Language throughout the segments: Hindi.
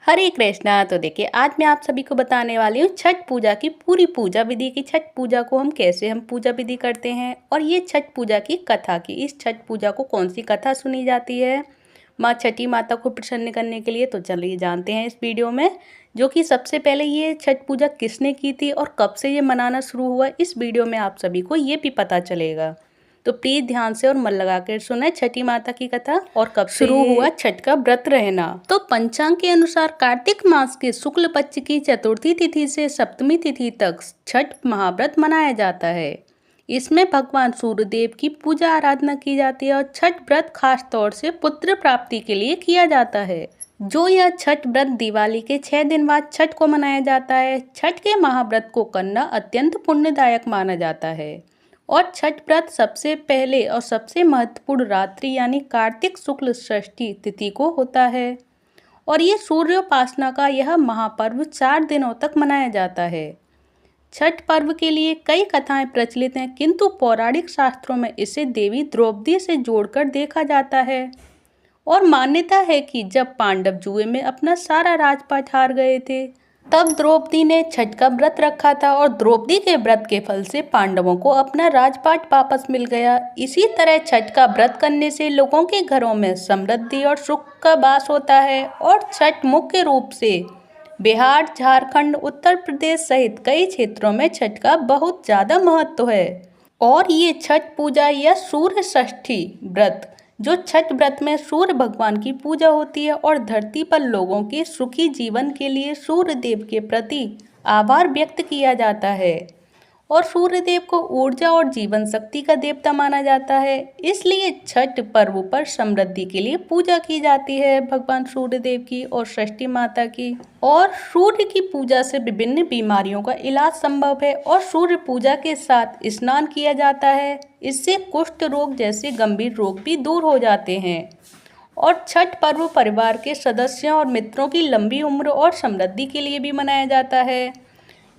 हरे कृष्णा। तो देखिए, आज मैं आप सभी को बताने वाली हूँ छठ पूजा की पूरी पूजा विधि की। छठ पूजा को हम पूजा विधि करते हैं और ये छठ पूजा की कथा की। इस छठ पूजा को कौन सी कथा सुनी जाती है माँ छठी माता को प्रसन्न करने के लिए, तो चलिए जानते हैं इस वीडियो में। जो कि सबसे पहले ये छठ पूजा किसने की थी और कब से ये मनाना शुरू हुआ, इस वीडियो में आप सभी को ये भी पता चलेगा। तो प्लीज ध्यान से और मन लगाकर सुने छठी माता की कथा और कब शुरू हुआ छठ का व्रत रहना। तो पंचांग के अनुसार कार्तिक मास के शुक्ल पक्ष की चतुर्थी तिथि से सप्तमी तिथि तक छठ महाव्रत मनाया जाता है। इसमें भगवान सूर्यदेव की पूजा आराधना की जाती है और छठ व्रत खास तौर से पुत्र प्राप्ति के लिए किया जाता है। जो यह छठ व्रत दिवाली के 6 दिन बाद छठ को मनाया जाता है। छठ के महाव्रत को करना अत्यंत पुण्यदायक माना जाता है और छठ व्रत सबसे पहले और सबसे महत्वपूर्ण रात्रि यानी कार्तिक शुक्ल षष्ठी तिथि को होता है और ये सूर्योपासना का यह महापर्व 4 दिनों तक मनाया जाता है। छठ पर्व के लिए कई कथाएं प्रचलित हैं, किंतु पौराणिक शास्त्रों में इसे देवी द्रौपदी से जोड़कर देखा जाता है और मान्यता है कि जब पांडव जुए में अपना सारा राजपाट हार गए थे, तब द्रौपदी ने छठ का व्रत रखा था और द्रौपदी के व्रत के फल से पांडवों को अपना राजपाट वापस मिल गया। इसी तरह छठ का व्रत करने से लोगों के घरों में समृद्धि और सुख का वास होता है और छठ मुख्य रूप से बिहार, झारखंड, उत्तर प्रदेश सहित कई क्षेत्रों में छठ का बहुत ज़्यादा महत्व है। और ये छठ पूजा या सूर्य षष्ठी व्रत, जो छठ व्रत में सूर्य भगवान की पूजा होती है और धरती पर लोगों के सुखी जीवन के लिए सूर्य देव के प्रति आभार व्यक्त किया जाता है और सूर्य देव को ऊर्जा और जीवन शक्ति का देवता माना जाता है। इसलिए छठ पर्व पर समृद्धि के लिए पूजा की जाती है भगवान सूर्य देव की और षष्ठी माता की। और सूर्य की पूजा से विभिन्न बीमारियों का इलाज संभव है और सूर्य पूजा के साथ स्नान किया जाता है। इससे कुष्ठ रोग जैसे गंभीर रोग भी दूर हो जाते हैं। और छठ पर्व परिवार के सदस्यों और मित्रों की लंबी उम्र और समृद्धि के लिए भी मनाया जाता है।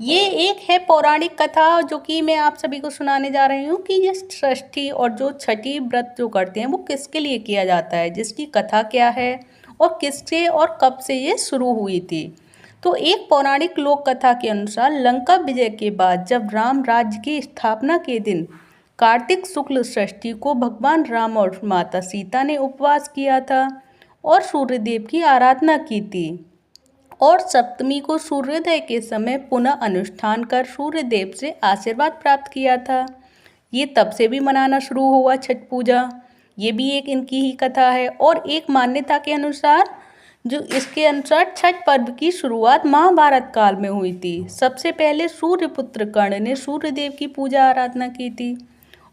ये एक है पौराणिक कथा जो कि मैं आप सभी को सुनाने जा रही हूँ कि ये षष्ठी और जो छठी व्रत जो करते हैं वो किसके लिए किया जाता है, जिसकी कथा क्या है और किससे और कब से ये शुरू हुई थी। तो एक पौराणिक लोक कथा के अनुसार लंका विजय के बाद जब राम राज्य की स्थापना के दिन कार्तिक शुक्ल षष्ठी को भगवान राम और माता सीता ने उपवास किया था और सूर्यदेव की आराधना की थी और सप्तमी को सूर्योदय के समय पुनः अनुष्ठान कर सूर्यदेव से आशीर्वाद प्राप्त किया था। ये तब से भी मनाना शुरू हुआ छठ पूजा। ये भी एक इनकी ही कथा है। और एक मान्यता के अनुसार इसके अनुसार छठ पर्व की शुरुआत महाभारत काल में हुई थी। सबसे पहले सूर्यपुत्र कर्ण ने सूर्यदेव की पूजा आराधना की थी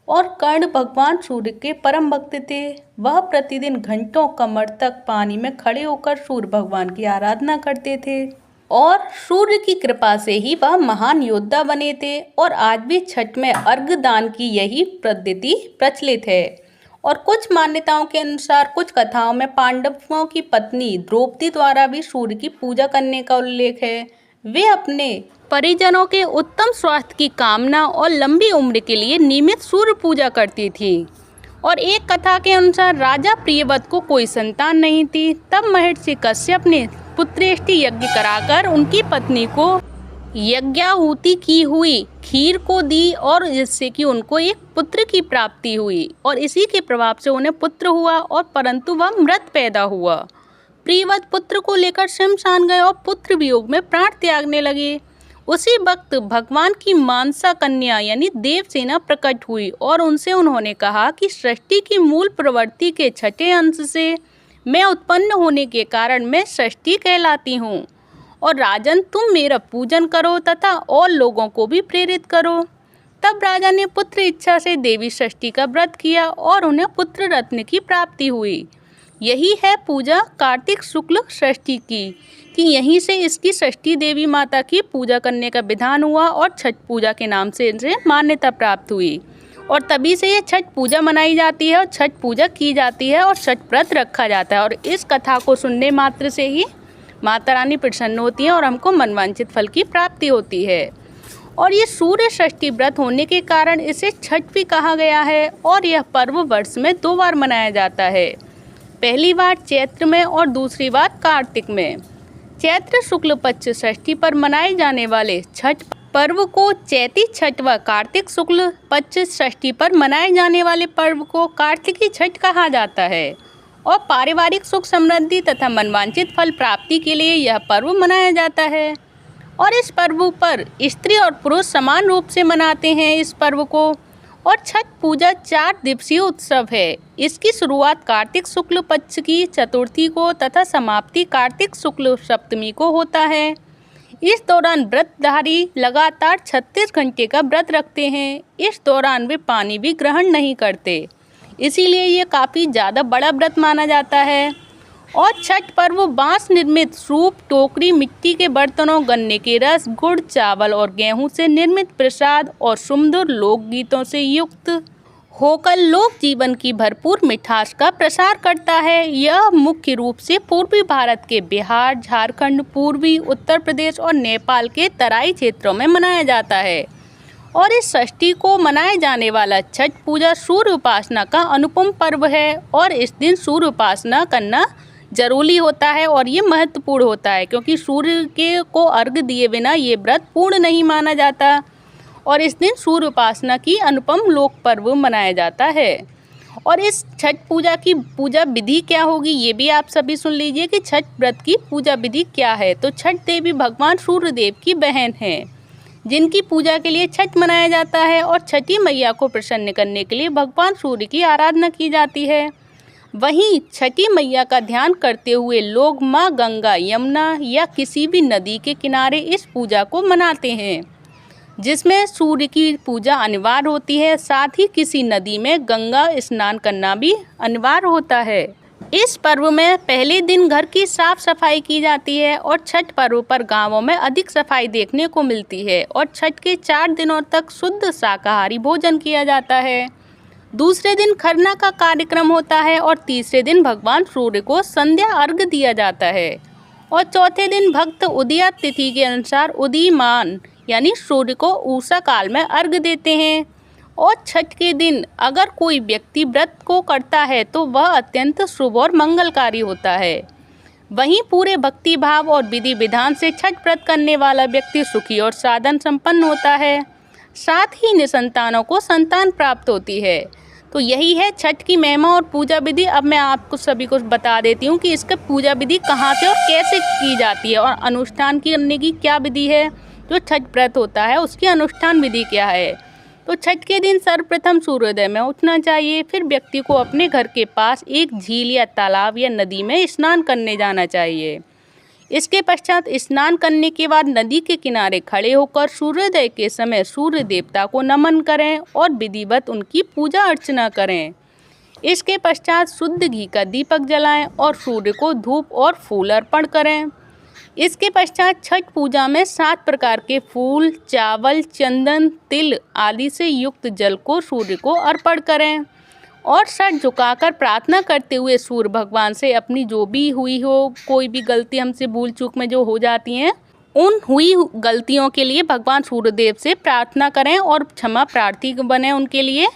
और कर्ण भगवान सूर्य के परम भक्त थे। वह प्रतिदिन घंटों कमर तक पानी में खड़े होकर सूर्य भगवान की आराधना करते थे और सूर्य की कृपा से ही वह महान योद्धा बने थे। और आज भी छठ में अर्घ दान की यही पद्धति प्रचलित है। और कुछ मान्यताओं के अनुसार कुछ कथाओं में पांडवों की पत्नी द्रौपदी द्वारा भी सूर्य की पूजा करने का उल्लेख है। वे अपने परिजनों के उत्तम स्वास्थ्य की कामना और लंबी उम्र के लिए नियमित सूर्य पूजा करती थी। और एक कथा के अनुसार राजा प्रियव्रत को कोई संतान नहीं थी, तब महर्षि कश्यप ने पुत्रेष्टि यज्ञ कराकर उनकी पत्नी को यज्ञाहुति की हुई खीर को दी और जिससे कि उनको एक पुत्र की प्राप्ति हुई और इसी के प्रभाव से उन्हें पुत्र हुआ और परंतु वह मृत पैदा हुआ। प्रियव्रत पुत्र को लेकर श्मशान गए और पुत्र वियोग में प्राण त्यागने लगे। उसी वक्त भगवान की मानसा कन्या यानी देवसेना प्रकट हुई और उनसे उन्होंने कहा कि सृष्टि की मूल प्रवृत्ति के छठे अंश से मैं उत्पन्न होने के कारण मैं सृष्टि कहलाती हूँ और राजन तुम मेरा पूजन करो तथा और लोगों को भी प्रेरित करो। तब राजा ने पुत्र इच्छा से देवी षष्ठी का व्रत किया और उन्हें पुत्र रत्न की प्राप्ति हुई। यही है पूजा कार्तिक शुक्ल षष्ठी की कि यहीं से इसकी षष्ठी देवी माता की पूजा करने का विधान हुआ और छठ पूजा के नाम से इनसे मान्यता प्राप्त हुई और तभी से ये छठ पूजा मनाई जाती है और छठ पूजा की जाती है और छठ व्रत रखा जाता है। और इस कथा को सुनने मात्र से ही माता रानी प्रसन्न होती है और हमको मनवांछित फल की प्राप्ति होती है। और ये सूर्य षष्ठी व्रत होने के कारण इसे छठ भी कहा गया है और यह पर्व वर्ष में 2 बार मनाया जाता है, पहली बार चैत्र में और दूसरी बार कार्तिक में। चैत्र शुक्ल पक्ष षष्ठी पर मनाए जाने वाले छठ पर्व को चैती छठ व कार्तिक शुक्ल पक्ष षष्ठी पर मनाए जाने वाले पर्व को कार्तिकी छठ कहा जाता है और पारिवारिक सुख समृद्धि तथा मनवांछित फल प्राप्ति के लिए यह पर्व मनाया जाता है। और इस पर्व पर स्त्री और पुरुष समान रूप से मनाते हैं इस पर्व को। और छठ पूजा 4 दिवसीय उत्सव है। इसकी शुरुआत कार्तिक शुक्ल पक्ष की चतुर्थी को तथा समाप्ति कार्तिक शुक्ल सप्तमी को होता है। इस दौरान व्रतधारी लगातार 36 घंटे का व्रत रखते हैं। इस दौरान वे पानी भी ग्रहण नहीं करते, इसीलिए ये काफ़ी ज़्यादा बड़ा व्रत माना जाता है। और छठ पर्व बांस निर्मित सूप, टोकरी, मिट्टी के बर्तनों, गन्ने के रस, गुड़, चावल और गेहूं से निर्मित प्रसाद और सुमधुर लोकगीतों से युक्त होकर लोक जीवन की भरपूर मिठास का प्रसार करता है। यह मुख्य रूप से पूर्वी भारत के बिहार, झारखंड, पूर्वी उत्तर प्रदेश और नेपाल के तराई क्षेत्रों में मनाया जाता है। और इस षष्ठी को मनाए जाने वाला छठ पूजा सूर्य उपासना का अनुपम पर्व है और इस दिन सूर्य उपासना करना जरूरी होता है और ये महत्वपूर्ण होता है, क्योंकि सूर्य के को अर्घ्य दिए बिना ये व्रत पूर्ण नहीं माना जाता। और इस दिन सूर्य उपासना की अनुपम लोक पर्व मनाया जाता है। और इस छठ पूजा की पूजा विधि क्या होगी ये भी आप सभी सुन लीजिए कि छठ व्रत की पूजा विधि क्या है। तो छठ देवी भगवान सूर्य देव की बहन है, जिनकी पूजा के लिए छठ मनाया जाता है। और छठी मैया को प्रसन्न करने के लिए भगवान सूर्य की आराधना की जाती है। वहीं छठी मैया का ध्यान करते हुए लोग माँ गंगा, यमुना या किसी भी नदी के किनारे इस पूजा को मनाते हैं, जिसमें सूर्य की पूजा अनिवार्य होती है। साथ ही किसी नदी में गंगा स्नान करना भी अनिवार्य होता है। इस पर्व में पहले दिन घर की साफ सफाई की जाती है और छठ पर्व पर गांवों में अधिक सफाई देखने को मिलती है। और छठ के 4 दिनों तक शुद्ध शाकाहारी भोजन किया जाता है। दूसरे दिन खरना का कार्यक्रम होता है और तीसरे दिन भगवान सूर्य को संध्या अर्घ्य दिया जाता है। और चौथे दिन भक्त उदया तिथि के अनुसार उदीयमान यानी सूर्य को उषा काल में अर्घ्य देते हैं। और छठ के दिन अगर कोई व्यक्ति व्रत को करता है तो वह अत्यंत शुभ और मंगलकारी होता है। वहीं पूरे भक्ति भाव और विधि विधान से छठ व्रत करने वाला व्यक्ति सुखी और साधन संपन्न होता है। साथ ही निसंतानों को संतान प्राप्त होती है। तो यही है छठ की महिमा और पूजा विधि। अब मैं आपको सभी को बता देती हूँ कि इसका पूजा विधि कहाँ से और कैसे की जाती है और अनुष्ठान करने की क्या विधि है। जो छठ व्रत होता है उसकी अनुष्ठान विधि क्या है। तो छठ के दिन सर्वप्रथम सूर्योदय में उठना चाहिए। फिर व्यक्ति को अपने घर के पास एक झील या तालाब या नदी में स्नान करने जाना चाहिए। इसके पश्चात स्नान करने के बाद नदी के किनारे खड़े होकर सूर्योदय के समय सूर्य देवता को नमन करें और विधिवत उनकी पूजा अर्चना करें। इसके पश्चात शुद्ध घी का दीपक जलाएं और सूर्य को धूप और फूल अर्पण करें। इसके पश्चात छठ पूजा में 7 प्रकार के फूल, चावल, चंदन, तिल आदि से युक्त जल को सूर्य को अर्पण करें और सर झुकाकर प्रार्थना करते हुए सूर्य भगवान से अपनी जो भी हुई हो, कोई भी गलती हमसे भूल चूक में जो हो जाती हैं, उन हुई गलतियों के लिए भगवान सूर्यदेव से प्रार्थना करें और क्षमा प्रार्थी बने उनके लिए।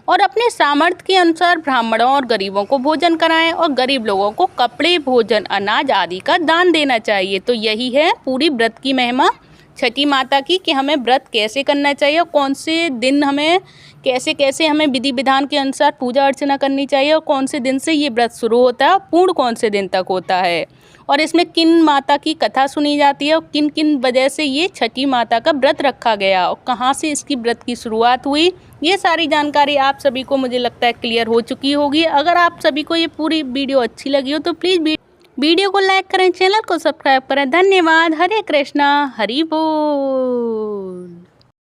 और अपने सामर्थ्य के अनुसार ब्राह्मणों और गरीबों को भोजन कराएं और गरीब लोगों को कपड़े, भोजन, अनाज आदि का दान देना चाहिए। तो यही है पूरी व्रत की महिमा छठी माता की कि हमें व्रत कैसे करना चाहिए और कौन से दिन हमें कैसे कैसे हमें विधि विधान के अनुसार पूजा अर्चना करनी चाहिए और कौन से दिन से ये व्रत शुरू होता है और पूर्ण कौन से दिन तक होता है। और इसमें किन माता की कथा सुनी जाती है और किन किन वजह से ये छठी माता का व्रत रखा गया और कहाँ से इसकी व्रत की शुरुआत हुई, ये सारी जानकारी आप सभी को मुझे लगता है क्लियर हो चुकी होगी। अगर आप सभी को ये पूरी वीडियो अच्छी लगी हो तो प्लीज़ वीडियो को लाइक करें, चैनल को सब्सक्राइब करें। धन्यवाद। हरे कृष्णा, हरि बोल।